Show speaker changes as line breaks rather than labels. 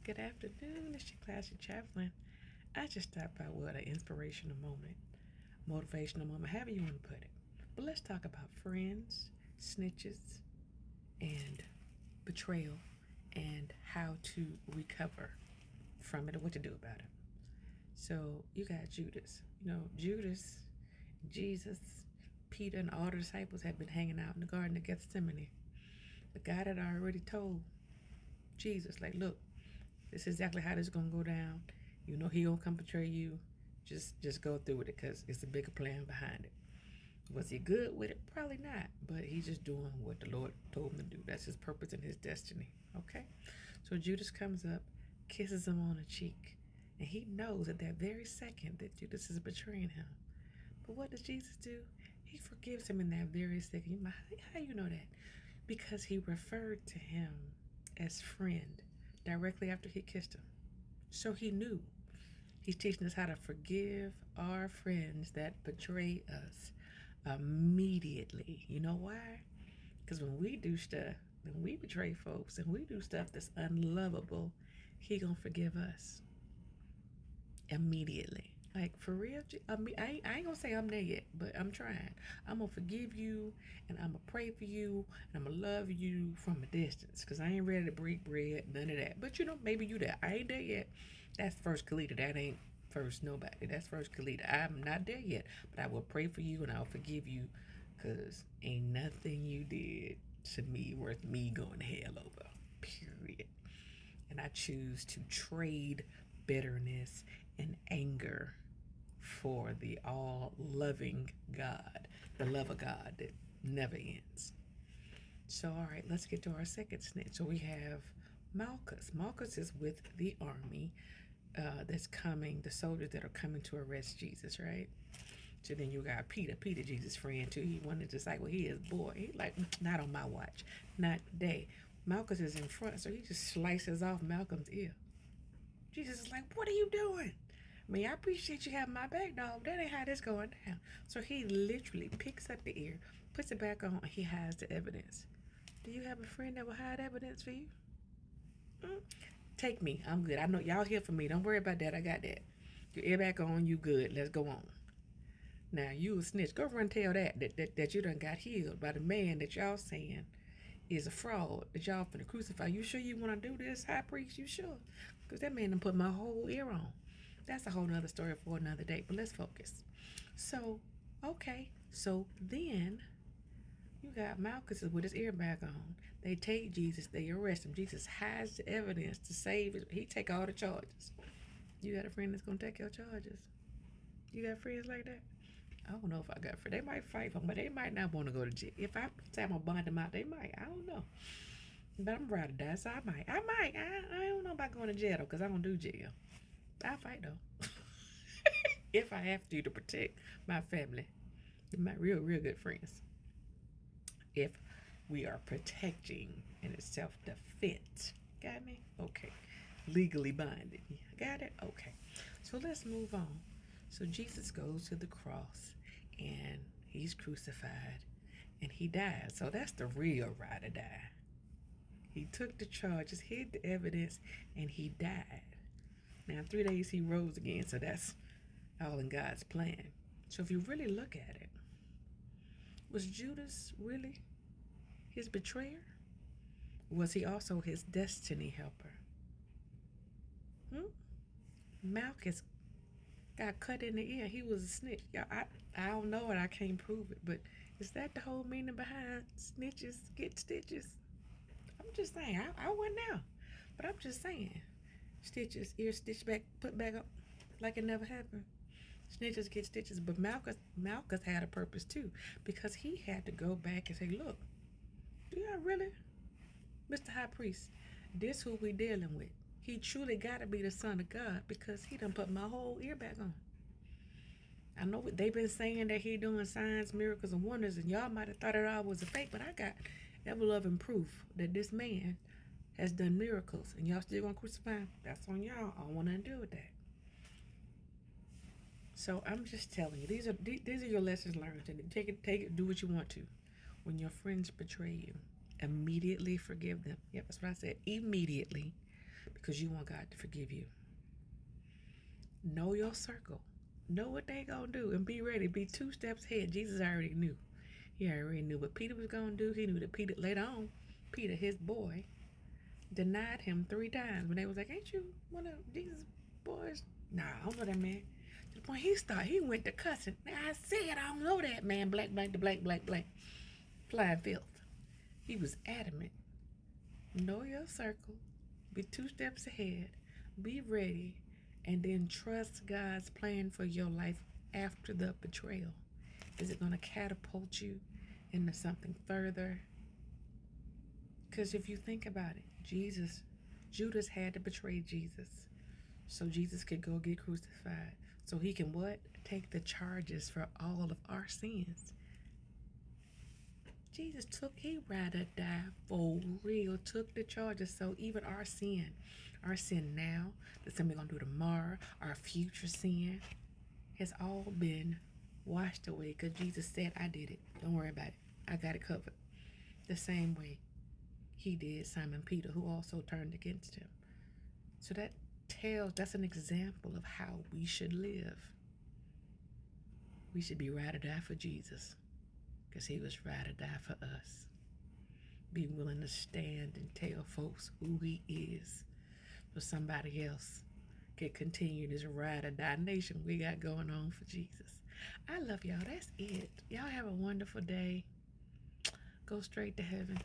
Good afternoon, it's your classy chaplain. I just stopped by with an inspirational moment, motivational moment, however you want to put it. But let's talk about friends, snitches, and betrayal, and how to recover from it and what to do about it. So you got Judas. Judas, Jesus, Peter, and all the disciples had been hanging out in the Garden of Gethsemane. The guy that already told Jesus, like, look, this is exactly how this is gonna go down. You know he gonna come betray you. Just go through with it because it's a bigger plan behind it. Was he good with it? Probably not. But he's just doing what the Lord told him to do. That's his purpose and his destiny. Okay? So Judas comes up, kisses him on the cheek, and he knows at that very second that Judas is betraying him. But what does Jesus do? He forgives him in that very second. How you know that? Because he referred to him as friend directly after he kissed him. So he knew. He's teaching us how to forgive our friends that betray us immediately. You know why? Because when we do stuff, when we betray folks and we do stuff that's unlovable, he gonna forgive us immediately. Like for real, I ain't gonna say I'm there yet, but I'm trying. I'm gonna forgive you, and I'm gonna pray for you, and I'm gonna love you from a distance, cause I ain't ready to break bread, none of that. But maybe you there. I ain't there yet. That's first Kelleita. That ain't first nobody. That's first Kelleita. I'm not there yet, but I will pray for you and I'll forgive you, cause ain't nothing you did to me worth me going to hell over. Period. And I choose to trade bitterness and anger for the all loving God, the love of God that never ends. So, all right, let's get to our second snitch. So, we have Malchus. Malchus is with the army that's coming, the soldiers that are coming to arrest Jesus, right? So then you got Peter. Peter, Jesus' friend too. He wanted to say, well, he is boy. He like, not on my watch, not today. Malchus is in front, so he just slices off Malcolm's ear. Jesus is like, what are you doing? I mean, I appreciate you having my back, dog. That ain't how this going down. So he literally picks up the ear, puts it back on, and he hides the evidence. Do you have a friend that will hide evidence for you? Mm. Take me. I'm good. I know y'all here for me. Don't worry about that. I got that. Your ear back on. You good. Let's go on. Now, you a snitch. Go run tell that you done got healed by the man that y'all saying is a fraud, that y'all finna crucify. You sure you want to do this, high priest? You sure? Because that man done put my whole ear on. That's a whole nother story for another day, but let's focus. So, okay. So then you got Malchus with his ear back on. They take Jesus, they arrest him. Jesus hides the evidence to save it. He take all the charges. You got a friend that's gonna take your charges. You got friends like that? I don't know if I got friends. They might fight for me, but they might not want to go to jail. If I say I'm gonna bond them out, they might. I don't know. But I'm ready to die, so I might. I don't know about going to jail though, because I don't do jail. I fight though. If I have to protect my family, my real good friends. If we are protecting and it's self defense. Got me? Okay. Legally binding. Got it? Okay. So let's move on. So Jesus goes to the cross and he's crucified and he died. So that's the real ride or die. He took the charges, hid the evidence, and he died. Now, in 3 days, he rose again. So that's all in God's plan. So if you really look at it, was Judas really his betrayer? Was he also his destiny helper? Hmm? Malchus got cut in the ear. He was a snitch. I don't know it. I can't prove it. But is that the whole meaning behind snitches get stitches? I'm just saying. I wasn't there. But I'm just saying. Stitches, ear stitched back, put back up like it never happened. Snitches get stitches. But Malchus had a purpose too. Because he had to go back and say, look, do y'all really, Mr. High Priest, this who we dealing with? He truly got to be the Son of God because he done put my whole ear back on. I know they've been saying that he doing signs, miracles, and wonders, and y'all might have thought it all was a fake, but I got ever-loving proof that this man has done miracles, and y'all still gonna crucify him? That's on y'all. I don't want nothing to do with that. So I'm just telling you, these are your lessons learned, and take it, do what you want to. When your friends betray you, immediately forgive them. Yep, that's what I said. Immediately, because you want God to forgive you. Know your circle. Know what they gonna do and be ready. Be 2 steps ahead. Jesus already knew. He already knew what Peter was gonna do. He knew that Peter later on, Peter, his boy, denied him 3 times when they was like, "Ain't you one of Jesus' boys?" Nah, I don't know that man. To the point he went to cussing. Now I said I don't know that man. Black, black, the black, black, black. Flying filth. He was adamant. Know your circle. Be 2 steps ahead. Be ready. And then trust God's plan for your life after the betrayal. Is it going to catapult you into something further? Because if you think about it, Judas had to betray Jesus so Jesus could go get crucified. So he can what? Take the charges for all of our sins. Jesus he rather die for real, took the charges. So even our sin now, the sin we're going to do tomorrow, our future sin, has all been washed away because Jesus said, I did it. Don't worry about it. I got it covered. The same way he did Simon Peter, who also turned against him. So that's an example of how we should live. We should be ride or die for Jesus because he was ride or die for us. Be willing to stand and tell folks who he is so somebody else can continue this ride or die nation we got going on for Jesus. I love y'all. That's it. Y'all have a wonderful day. Go straight to heaven.